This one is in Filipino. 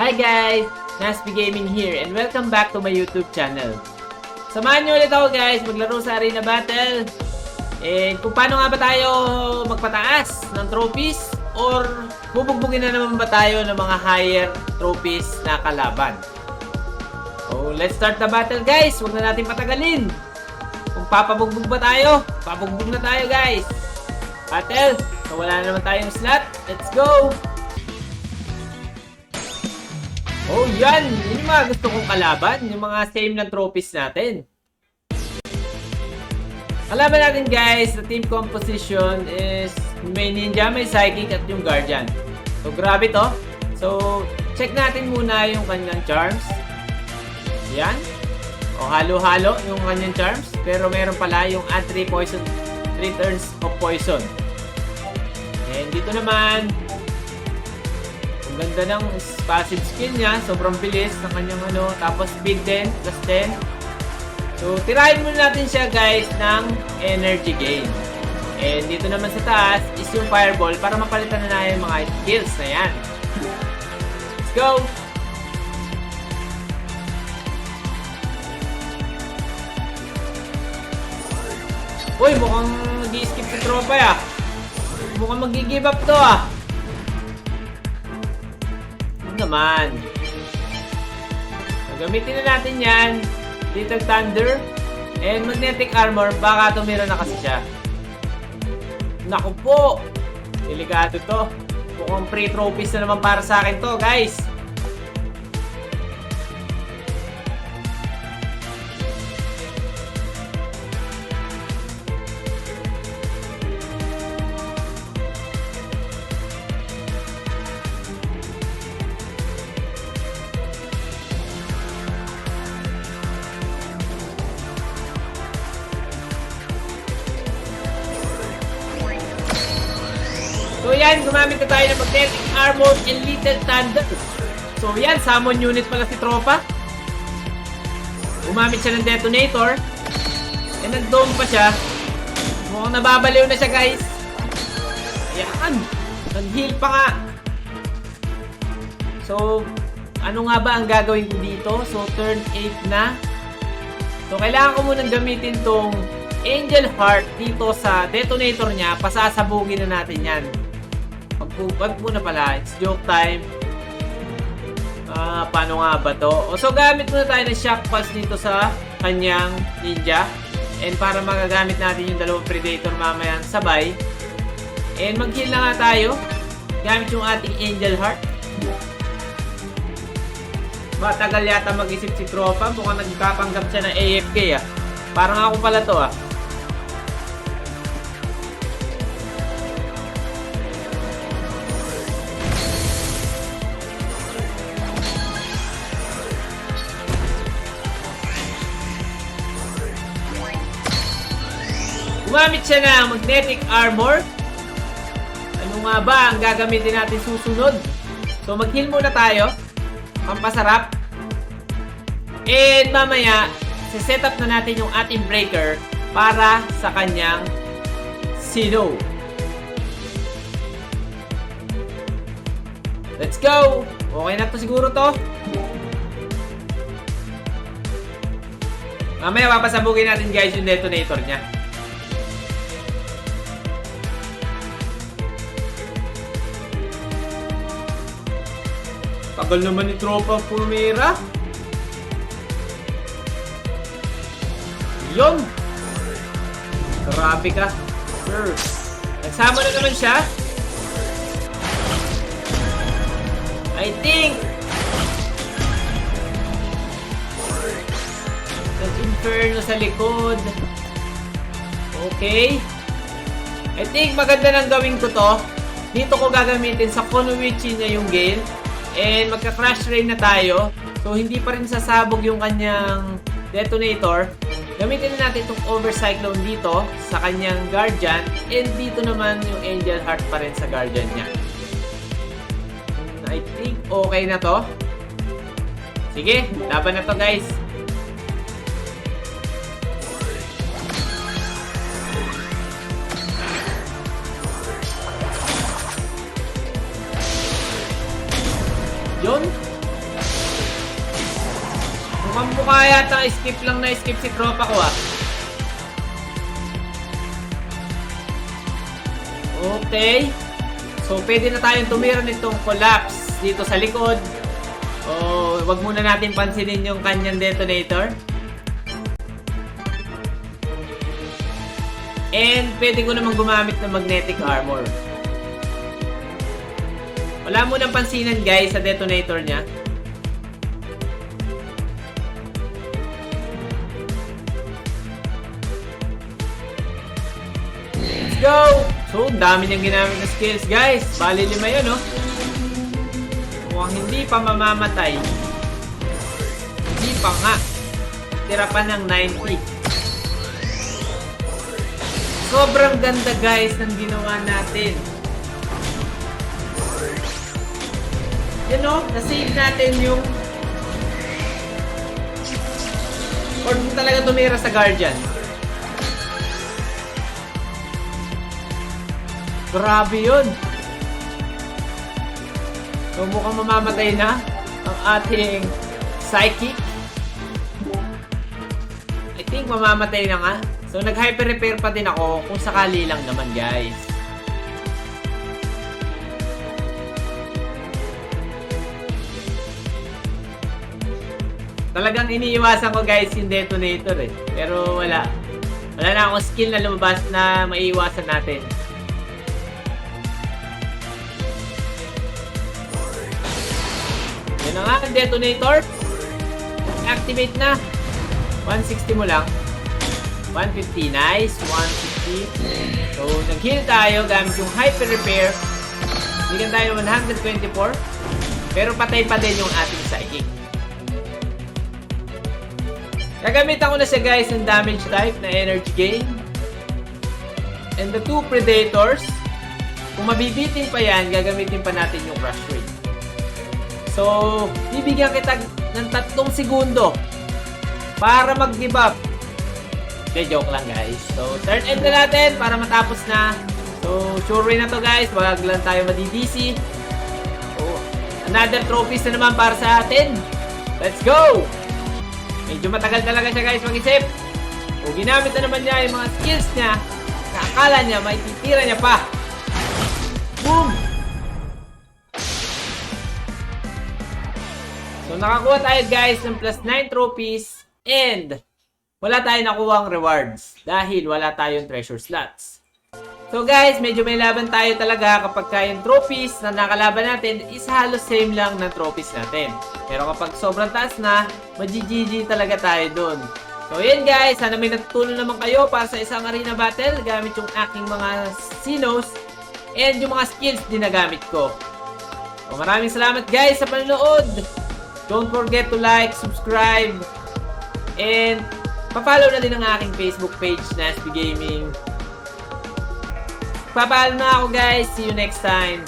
Hi guys! Nasby Gaming here and welcome back to my YouTube channel. Samahan niyo ulit ako guys maglaro sa Arena Battle. And kung paano nga ba tayo magpataas ng trophies or bubugbugin na naman ba tayo ng mga higher trophies na kalaban. So let's start the battle guys! Huwag na natin patagalin. Kung papabugbog ba tayo, pabugbog na tayo guys. Battle! So wala na naman tayong slot. Let's go! Oh, yan! Yun yung mga gusto kong kalaban. Yung mga same ng trophies natin. Kalaban natin guys, the team composition is may ninja, may psychic at yung guardian. So, grabe to. So, check natin muna yung kanyang charms. Yan. O, halo-halo yung kanyang charms. Pero meron pala yung add 3 poison, 3 turns of poison. And dito naman, ang ganda ng passive skill niya. Sobrang bilis ng kanyang ano. Tapos speed 10, plus 10. So, tirahin muna natin siya guys ng energy gain. And dito naman sa taas is yung fireball para mapalitan na natin yung mga skills na yan. Let's go! Uy, mukhang nag-i-skip si tropa ya. Mukhang mag-give up to ah. Naman. Gamitin na natin yan. Little Thunder and Magnetic Armor. Baka tumira na kasi siya. Naku po. Delikado to. Mukhang free trophies na naman para sa akin to guys. So yan, gumamit na tayo ng Magnetic Armor and Little Thunder. So yan, summon unit pala si tropa. Gumamit siya ng detonator. And nag-dome pa siya. Mukhang nababaliw na siya guys. Ayan, nag-heal pa nga. So, ano nga ba ang gagawin ko dito? So, turn 8 na. So, kailangan ko munang gamitin tong Angel Heart dito sa detonator niya. Pasasabugin na natin yan. Wag muna pala, it's joke time. Paano nga ba to? So gamit muna tayo ng shock pulse dito sa kanyang ninja. And para magagamit natin yung dalawang predator mamaya sabay. And mag-heal na nga tayo. Gamit yung ating Angel Heart. Matagal yata mag-isip si tropa. Mukhang nagkapanggap siya ng AFK ah. Parang ako pala to ah. Gumamit siya ng Magnetic Armor. Ano nga ba ang gagamitin natin susunod? So mag-heal muna tayo. Pampasarap. And mamaya, set up na natin yung ating breaker para sa kanyang Sino. Let's go! Okay na to siguro to. Mamaya papasabugin natin guys yung detonator niya. Tagal naman ni tropa pumira. Yun! Grabe ka. Sure. Nagsama na naman siya. I think nag-inferno sa likod. Okay. I think maganda nang gawin ko to. Dito ko gagamitin sa Kunoichi niya yung Gale. And magka-crash rain na tayo. So hindi pa rin sasabog yung kanyang detonator. Gamitin na natin itong Overcyclone dito sa kanyang Guardian. And dito naman yung Angel Heart pa rin sa Guardian niya. I think okay na to. Sige, laban na to guys. Yun. Mukhang mukha yata skip lang na skip si tropa ko ah. Okay. So, pwede na tayong tumira nitong collapse dito sa likod. O, wag muna natin pansinin yung kanyang detonator. And, pwede ko naman gumamit ng magnetic armor. Wala mo nang pansinan guys sa detonator niya. Let's go! So, dami niyang ginamit na skills guys. Bali 5 yun, no? Mukhang hindi pa mamamatay. Hindi pa nga. Tira pa ng 90. Sobrang ganda guys ng ginawa natin. You know, na-save natin yung or kung talaga tumira sa Guardian. Grabe yun. So mukhang mamamatay na ang ating psychic. I think mamamatay na nga. So nag-hyper repair pa din ako kung sakali lang naman guys. Talagang iniiwasan ko guys yung detonator eh. Pero wala. Wala na akong skill na lumabas na maiiwasan natin. Yan na nga ang detonator. Activate na. 160 mo lang. 150. Nice. 160. So nag-heal tayo gamit yung hyper repair. Bigyan tayo 124. Pero patay pa din yung ating psychic. Gagamitan ko na siya guys ng damage type na energy gain. And the 2 predators. Kung mabibitin pa yan, gagamitin pa natin yung crush rate. So, bibigyan kita ng 3 segundo para mag-give up. Okay, joke lang guys. So, turn end na natin para matapos na. So, sure win na to guys. Wag lang tayo madi-DC. So, another trophies na naman para sa atin. Let's go! Medyo matagal talaga siya guys mag-isip. O ginamit na naman niya yung mga skills niya. Kakala niya, may titira niya pa. Boom! So nakakuha tayo guys ng plus 9 trophies. And wala tayong nakuha ang rewards. Dahil wala tayong treasure slots. So guys, medyo may laban tayo talaga kapag yung trophies na nakalaban natin is halos same lang ng trophies natin. Pero kapag sobrang taas na, mag-GG talaga tayo dun. So yan guys, sana may natutulong naman kayo para sa isang arena battle gamit yung aking mga Xenos and yung mga skills din na gamit ko. So maraming salamat guys sa panonood. Don't forget to like, subscribe, and pa-follow na din ang aking Facebook page na SB Gaming. Papaalam na ako guys. See you next time.